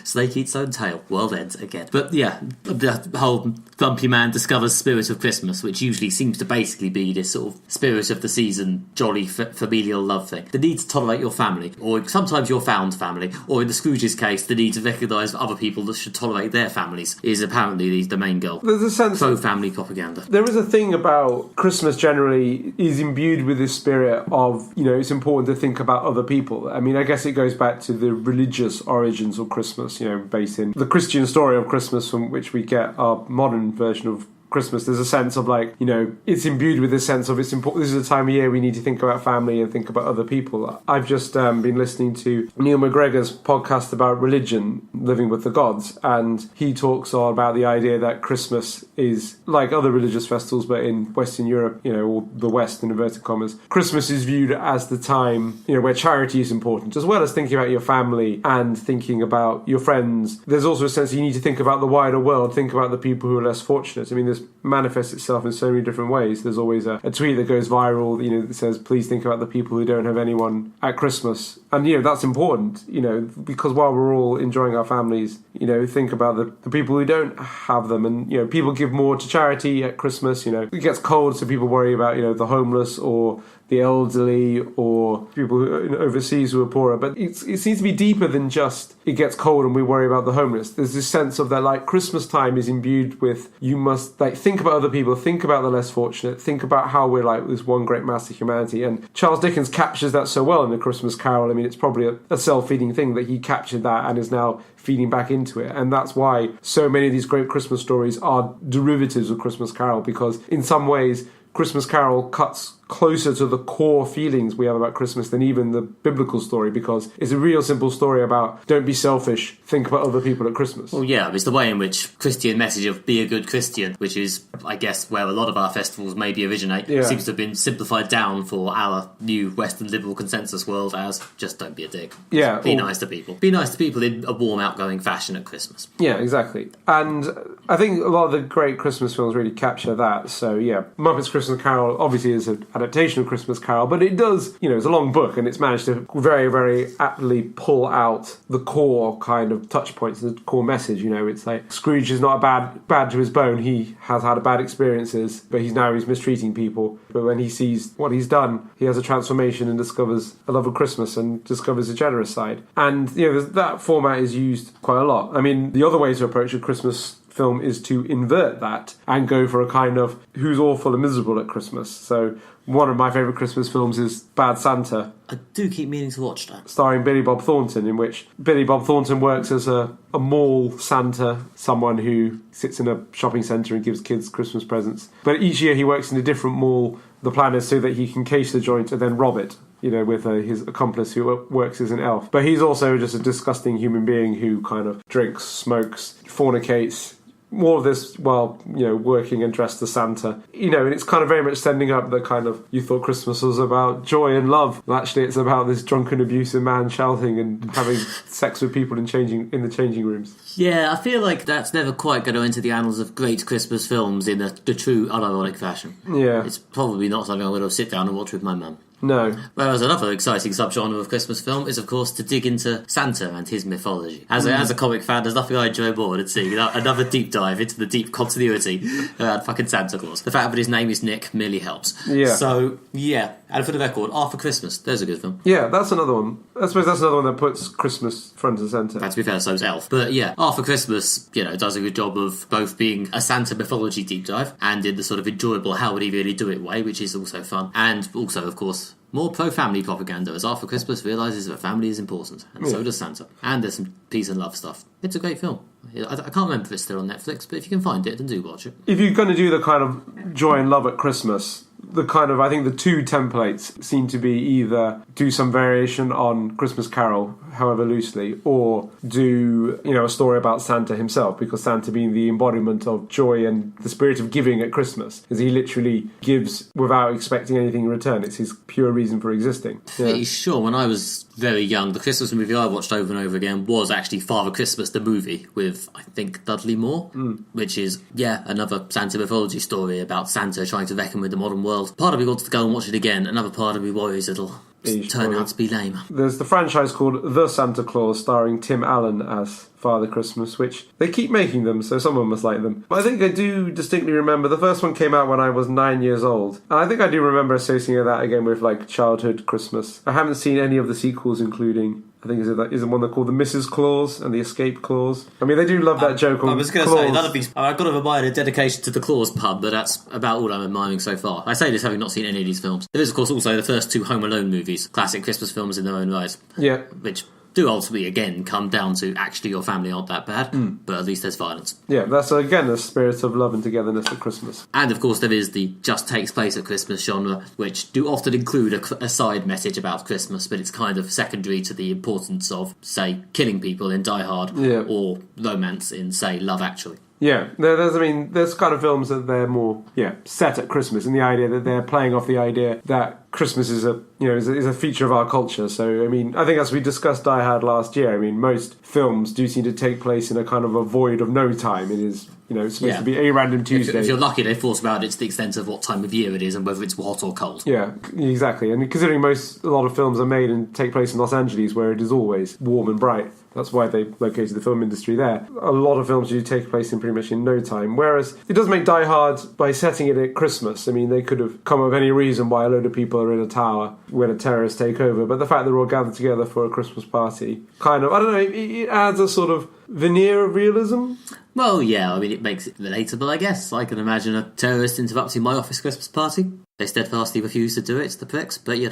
Snake eats own tail. World ends again. But yeah, the whole grumpy man discovers spirit of Christmas, which usually seems to basically be this sort of spirit of the season, jolly familial love thing. The need to tolerate your family, or sometimes your found family, or in the Scrooge's case, the need to recognise other people that should tolerate their families is apparently the main goal. There's a sense pro-family propaganda. There is a thing about Christmas generally is imbued with this spirit of, you know, it's important to think about other people. I mean, I guess it goes back to the religious origins of Christmas, you know, based in the Christian story of Christmas, from which we get our modern version of Christmas. There's a sense of, like, you know, it's imbued with this sense of it's important. This is a time of year we need to think about family and think about other people. I've just been listening to Neil McGregor's podcast about religion, Living with the Gods, and he talks all about the idea that Christmas is like other religious festivals, but in Western Europe, you know, or the West in inverted commas. Christmas is viewed as the time, you know, where charity is important, as well as thinking about your family and thinking about your friends. There's also a sense that you need to think about the wider world, think about the people who are less fortunate. I mean, this manifests itself in so many different ways. There's always a tweet that goes viral, you know, that says, please think about the people who don't have anyone at Christmas. And, you know, that's important, you know, because while we're all enjoying our families, you know, think about the people who don't have them. And, you know, people give more to charity at Christmas, you know. It gets cold, so people worry about, you know, the homeless or the elderly or people who, overseas who are poorer. But it seems to be deeper than just it gets cold and we worry about the homeless. There's this sense of that, like, Christmas time is imbued with, you must, like, think about other people, think about the less fortunate, think about how we're like this one great mass of humanity. And Charles Dickens captures that so well in The Christmas Carol. I mean, it's probably a self-feeding thing that he captured that and is now feeding back into it. And that's why so many of these great Christmas stories are derivatives of Christmas Carol, because in some ways Christmas Carol cuts closer to the core feelings we have about Christmas than even the biblical story, because it's a real simple story about don't be selfish, think about other people at Christmas. Well, yeah, it's the way in which Christian message of be a good Christian, which is, I guess, where a lot of our festivals maybe originate, seems to have been simplified down for our new Western liberal consensus world as just don't be a dick. Yeah. Be nice to people. Be nice to people in a warm, outgoing fashion at Christmas. Yeah, exactly. And I think a lot of the great Christmas films really capture that. So, yeah, Muppets Christmas Carol obviously is an adaptation of Christmas Carol, but it does, you know, it's a long book and it's managed to very, very aptly pull out the core kind of touch points, the core message. You know, it's like Scrooge is not bad to his bone. He has had bad experiences, but he's mistreating people. But when he sees what he's done, he has a transformation and discovers a love of Christmas and discovers a generous side. And, you know, that format is used quite a lot. I mean, the other way to approach a Christmas film is to invert that and go for a kind of who's awful and miserable at Christmas. So one of my favourite Christmas films is Bad Santa. I do keep meaning to watch that. Starring Billy Bob Thornton, in which Billy Bob Thornton works as a mall Santa, someone who sits in a shopping centre and gives kids Christmas presents. But each year he works in a different mall. The plan is so that he can case the joint and then rob it, you know, with his accomplice who works as an elf. But he's also just a disgusting human being who kind of drinks, smokes, fornicates, more of this while, working and dressed as Santa. And it's kind of very much sending up the kind of, you thought Christmas was about joy and love. Well, actually, it's about this drunken, abusive man shouting and having sex with people in the changing rooms. Yeah, I feel like that's never quite going to enter the annals of great Christmas films in the true unironic fashion. Yeah. It's probably not something I'm going to sit down and watch with my mum. No. Whereas another exciting subgenre of Christmas film is, of course, to dig into Santa and his mythology. As a comic fan, there's nothing I enjoy more than seeing another deep dive into the deep continuity around fucking Santa Claus. The fact that his name is Nick merely helps. Yeah. So, yeah. And for the record, After Christmas, there's a good film. Yeah, that's another one. I suppose that's another one that puts Christmas front and centre. To be fair, so's Elf. But yeah, After Christmas, does a good job of both being a Santa mythology deep dive and in the sort of enjoyable how would he really do it way, which is also fun. And also, of course, more pro-family propaganda, as After Christmas realises that family is important, and so does Santa. And there's some peace and love stuff. It's a great film. I can't remember if it's still on Netflix, but if you can find it, then do watch it. If you're going to do the kind of joy and love at Christmas, I think the two templates seem to be either do some variation on Christmas Carol, however loosely, or do, a story about Santa himself, because Santa being the embodiment of joy and the spirit of giving at Christmas, because he literally gives without expecting anything in return. It's his pure reason for existing. Pretty sure when I was very young, the Christmas movie I watched over and over again was actually Father Christmas the movie with, I think, Dudley Moore, which is, another Santa mythology story about Santa trying to reckon with the modern world. Part of me wants to go and watch it again. Another part of me worries it'll turn out to be lame. There's the franchise called The Santa Claus, starring Tim Allen as Father Christmas, which they keep making them, so someone must like them. But I think I do distinctly remember the first one came out when I was 9 years old, and I think I do remember associating that again with childhood Christmas. I haven't seen any of the sequels, including, I think, is it one they call the Mrs. Claus and the Escape Claus? I mean, they do love that joke on I was going to say, none of these, I've got to admire a dedication to the Claus pub, but that's about all I'm admiring so far. I say this having not seen any of these films. There is, of course, also the first two Home Alone movies, classic Christmas films in their own right. Yeah. Which do ultimately, again, come down to actually your family aren't that bad, but at least there's violence. Yeah, that's, again, the spirit of love and togetherness at Christmas. And, of course, there is the just takes place at Christmas genre, which do often include a side message about Christmas, but it's kind of secondary to the importance of, say, killing people in Die Hard, or romance in, say, Love Actually. Yeah, there's kind of films that they're more, set at Christmas, and the idea that they're playing off the idea that Christmas is a feature of our culture. So, I think as we discussed Die Hard last year, most films do seem to take place in a kind of a void of no time. It is, it's supposed to be a random Tuesday. If you're lucky, they force about it to the extent of what time of year it is and whether it's hot or cold. Yeah, exactly. And considering a lot of films are made and take place in Los Angeles, where it is always warm and bright, that's why they located the film industry there. A lot of films do take place in pretty much in no time. Whereas it does make Die Hard by setting it at Christmas. They could have come up with any reason why a load of people are in a tower when a terrorist take over. But the fact they're all gathered together for a Christmas party kind of, I don't know, it adds a sort of veneer of realism. Well, yeah, it makes it relatable, I guess. I can imagine a terrorist interrupting my office Christmas party. They steadfastly refuse to do it, the pricks, but You're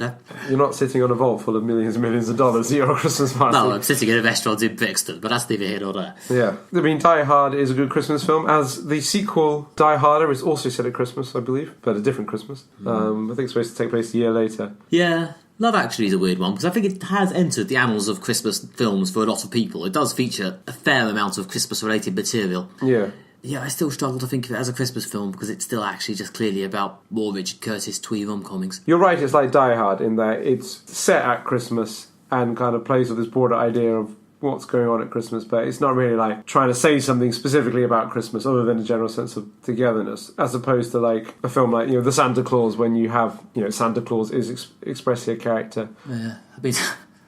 not sitting on a vault full of millions and millions of dollars at your Christmas party. No, I'm sitting in a restaurant in Brixton, but that's neither here nor there. Yeah. Die Hard is a good Christmas film, as the sequel, Die Harder, is also set at Christmas, I believe, but a different Christmas. I think it's supposed to take place a year later. Yeah. Love Actually is a weird one, because I think it has entered the annals of Christmas films for a lot of people. It does feature a fair amount of Christmas-related material. Yeah. Yeah, I still struggle to think of it as a Christmas film, because it's still actually just clearly about more Richard Curtis twee rom-commings. You're right, it's like Die Hard, in that it's set at Christmas and kind of plays with this broader idea of what's going on at Christmas, but it's not really trying to say something specifically about Christmas other than a general sense of togetherness, as opposed to a film like The Santa Claus, when you have Santa Claus is expressly a character. Yeah,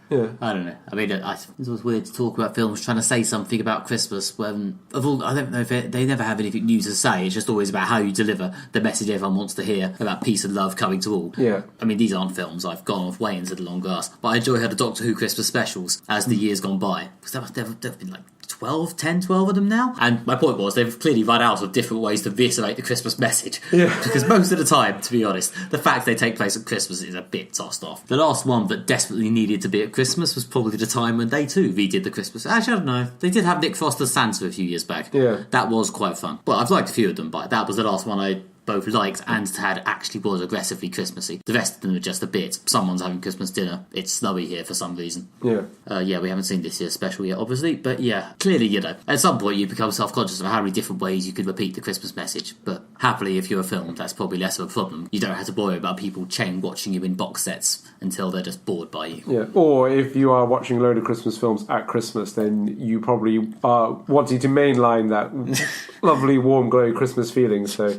Yeah. I don't know. It's always weird to talk about films trying to say something about Christmas when, I don't know if they never have anything new to say. It's just always about how you deliver the message everyone wants to hear about peace and love coming to all. Yeah. These aren't films I've gone off way into the long grass, but I enjoy how the Doctor Who Christmas specials as the years gone by, because there have been 12 of them now. And my point was, they've clearly run out of different ways to reiterate the Christmas message. Yeah. Because most of the time, to be honest, the fact they take place at Christmas is a bit tossed off. The last one that desperately needed to be at Christmas was probably the time when they too redid the Christmas. Actually, I don't know. They did have Nick Frost as Santa a few years back. Yeah. That was quite fun. Well, I've liked a few of them, but that was the last one I both liked and had actually was aggressively Christmassy. The rest of them are just a bit. Someone's having Christmas dinner. It's snowy here for some reason. Yeah. We haven't seen this year's special yet, obviously. But yeah, clearly, at some point you become self-conscious of how many different ways you could repeat the Christmas message. But happily, if you're a film, that's probably less of a problem. You don't have to worry about people watching you in box sets until they're just bored by you. Yeah. Or if you are watching a load of Christmas films at Christmas, then you probably are wanting to mainline that lovely, warm, glow Christmas feeling. So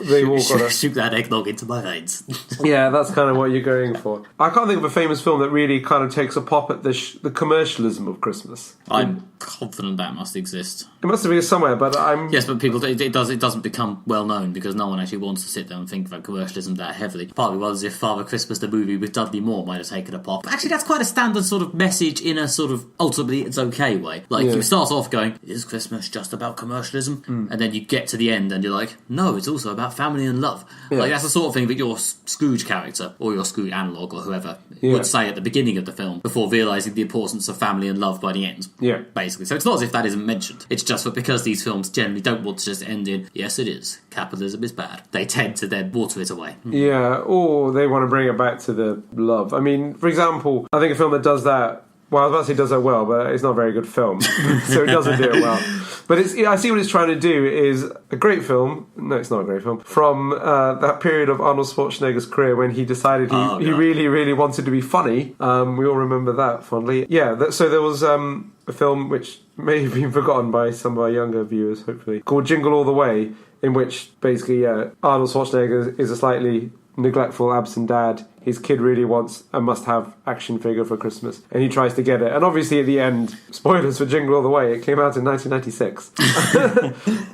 they've all got to shoot that eggnog into my veins. Yeah, that's kind of what you're going for. I can't think of a famous film that really kind of takes a pop at the commercialism of Christmas. I'm confident that must exist. It must have been somewhere, but I'm... Yes, but it doesn't become well known because no one actually wants to sit down and think about commercialism that heavily. Partly wonders if Father Christmas, the movie with Dudley Moore, might have taken a pop. But actually, that's quite a standard sort of message in a sort of ultimately it's okay way. Like, you start off going, is Christmas just about commercialism? And then you get to the end and you're like, no, it's also about family and love. Yeah. Like, that's the sort of thing that your Scrooge character, or your Scrooge analog, or whoever, would say at the beginning of the film before realising the importance of family and love by the end. Yeah. Basically. So it's not as if that isn't mentioned. It's just that because these films generally don't want to just end in, yes, it is, capitalism is bad, they tend to then water it away. Yeah, or they want to bring it back to the love. I mean, for example, I think a film that does that, well, I was about to say does that well, but it's not a very good film, so it doesn't do it well. But I see what it's trying to do is a great film. No, it's not a great film. From that period of Arnold Schwarzenegger's career when he decided he really, really wanted to be funny. We all remember that fondly. Yeah, so there was a film which may have been forgotten by some of our younger viewers, hopefully, called Jingle All the Way, in which basically Arnold Schwarzenegger is a slightly neglectful, absent dad. His kid really wants a must-have action figure for Christmas, and he tries to get it. And obviously at the end, spoilers for Jingle All the Way, it came out in 1996.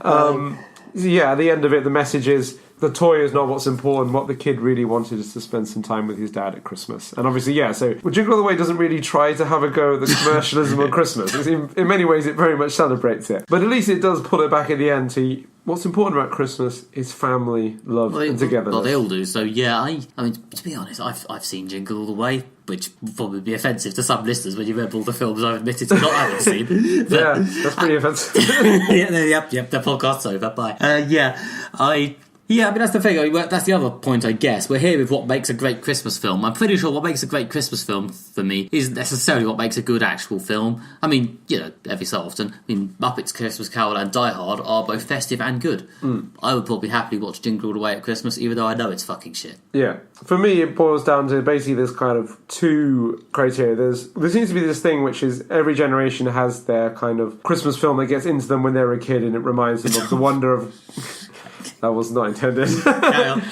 At the end of it, the message is the toy is not what's important. What the kid really wanted is to spend some time with his dad at Christmas. And obviously, Jingle All the Way doesn't really try to have a go at the commercialism of Christmas. In many ways, it very much celebrates it. But at least it does pull it back at the end to what's important about Christmas is family, love, and togetherness. Well, they all do. So, I mean, to be honest, I've seen Jingle All the Way, which would probably be offensive to some listeners when you remember all the films I've admitted to not having seen. But, yeah, that's pretty offensive. Yep, the podcast's over. Bye. I mean, that's the thing. That's the other point, I guess. We're here with what makes a great Christmas film. I'm pretty sure what makes a great Christmas film for me isn't necessarily what makes a good actual film. I mean, every so often, Muppets Christmas Carol and Die Hard are both festive and good. I would probably happily watch Jingle All the Way at Christmas, even though I know it's fucking shit. Yeah. For me, it boils down to basically there's kind of two criteria. There seems to be this thing which is every generation has their kind of Christmas film that gets into them when they're a kid, and it reminds them of the wonder of... That was not intended. The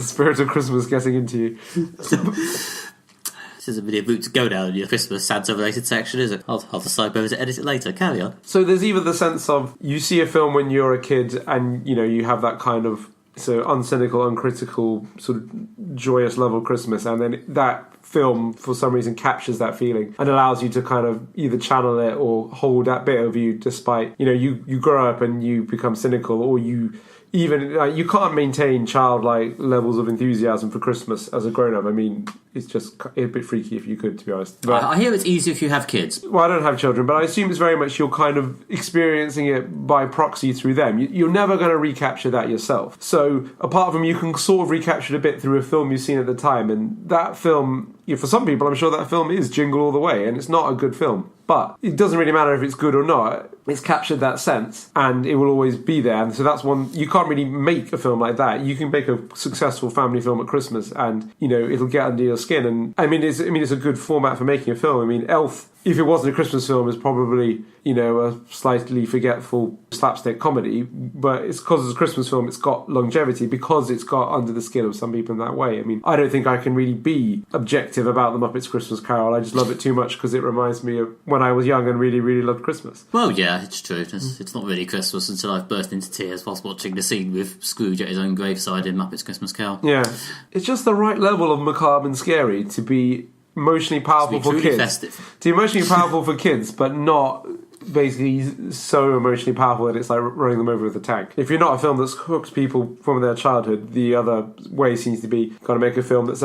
spirit of Christmas getting into you. This isn't really a route to go down in your Christmas Santa-related section, is it? I'll decide whether to edit it later. Carry on. So there's either the sense of you see a film when you're a kid and, you have that kind of uncynical, uncritical, sort of joyous love of Christmas, and then that film for some reason captures that feeling and allows you to kind of either channel it or hold that bit of you despite you grow up and you become cynical, or you can't maintain childlike levels of enthusiasm for Christmas as a grown-up. I mean, it's just a bit freaky if you could, to be honest. But, I hear it's easier if you have kids. Well, I don't have children, but I assume it's very much you're kind of experiencing it by proxy through them. You're never going to recapture that yourself. So apart from you can sort of recapture it a bit through a film you've seen at the time, and that film, for some people, I'm sure that film is Jingle All the Way, and it's not a good film. But it doesn't really matter if it's good or not. It's captured that sense, and it will always be there. And so that's one, you can't really make a film like that. You can make a successful family film at Christmas, and it'll get under your skin. And it's a good format for making a film. I mean, Elf, if it wasn't a Christmas film, is probably a slightly forgetful slapstick comedy. But it's because it's a Christmas film, it's got longevity because it's got under the skin of some people in that way. I mean, I don't think I can really be objective about the Muppets Christmas Carol. I just love it too much because it reminds me of when I was young and really, really loved Christmas. Well, yeah, it's true. It's not really Christmas until I've burst into tears whilst watching the scene with Scrooge at his own graveside in Muppets Christmas Carol. Yeah, it's just the right level of macabre and scary to be emotionally powerful for kids. Festive. To be emotionally powerful for kids, but not basically so emotionally powerful that it's like running them over with a tank. If you're not a film that's hooked people from their childhood, the other way seems to be got to make a film that's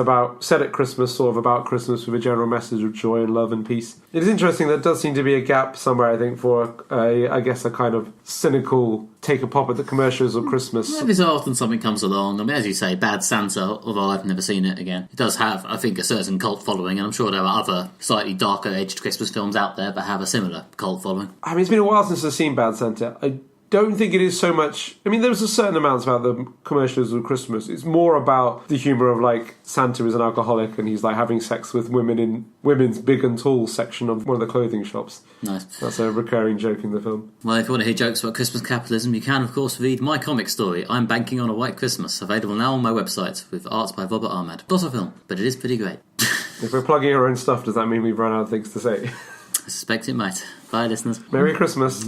set at Christmas, sort of about Christmas with a general message of joy and love and peace. It is interesting, there does seem to be a gap somewhere, I think, for a kind of cynical take a pop at the commercials or Christmas. Every so often something comes along. I mean, as you say, Bad Santa, although I've never seen it again. It does have, I think, a certain cult following, and I'm sure there are other slightly darker-edged Christmas films out there that have a similar cult following. I mean, it's been a while since I've seen Bad Santa. I don't think it is so much... I mean, there's a certain amount about the commercials of Christmas. It's more about the humour of, like, Santa is an alcoholic and he's, like, having sex with women in women's big and tall section of one of the clothing shops. Nice. That's a recurring joke in the film. Well, if you want to hear jokes about Christmas capitalism, you can, of course, read my comic story, I'm Banking on a White Christmas, available now on my website, with art by Robert Ahmad. Not a film, but it is pretty great. If we're plugging our own stuff, does that mean we've run out of things to say? I suspect it might. Bye, listeners. Merry Christmas.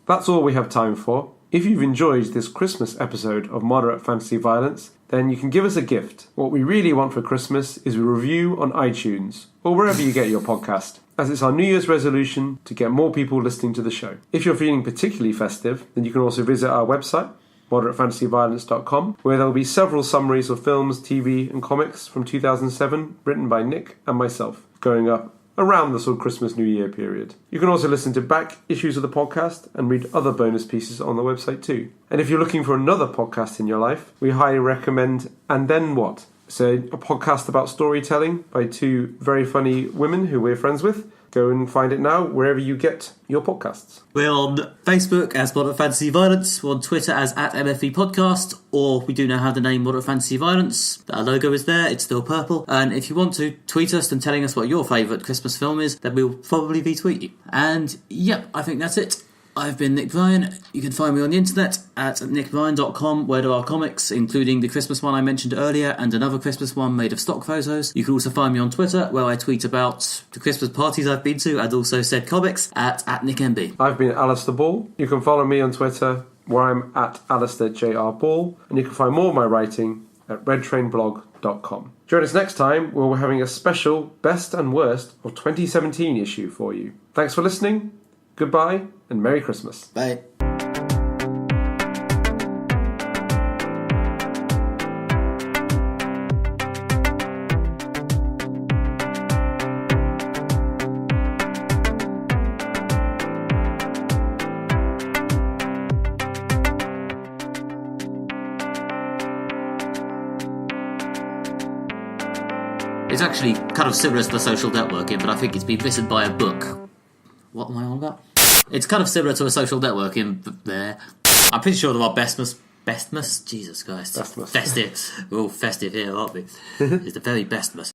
That's all we have time for. If you've enjoyed this Christmas episode of Moderate Fantasy Violence, then you can give us a gift. What we really want for Christmas is a review on iTunes, or wherever you get your podcast, as it's our New Year's resolution to get more people listening to the show. If you're feeling particularly festive, then you can also visit our website, moderatefantasyviolence.com, where there will be several summaries of films, TV and comics from 2007 written by Nick and myself, going up around the sort of Christmas New Year period. You can also listen to back issues of the podcast and read other bonus pieces on the website too. And if you're looking for another podcast in your life, we highly recommend And Then What? It's a podcast about storytelling by two very funny women who we're friends with. Go and find it now wherever you get your podcasts. We're on Facebook as Moderate Fantasy Violence. We're on Twitter as @MFV Podcast, or we do now have the name Moderate Fantasy Violence. Our logo is there, it's still purple. And if you want to tweet us and telling us what your favourite Christmas film is, then we'll probably retweet you. And yep, I think that's it. I've been Nick Bryan. You can find me on the internet at nickbryan.com, where there are comics, including the Christmas one I mentioned earlier and another Christmas one made of stock photos. You can also find me on Twitter, where I tweet about the Christmas parties I've been to and also said comics at nickmb. I've been Alistair Ball. You can follow me on Twitter, where I'm at AlistairJRBall, and you can find more of my writing at redtrainblog.com. Join us next time, where we're having a special Best and Worst of 2017 issue for you. Thanks for listening. Goodbye and Merry Christmas. Bye. It's actually kind of similar to The Social Networking, but I think it's been written by a book. What am I on about? It's kind of similar to A Social Networking, but there. I'm pretty sure there are Bestmas? Jesus Christ. Bestmas. Festive. We're all festive here, aren't we? It's the very Bestmas.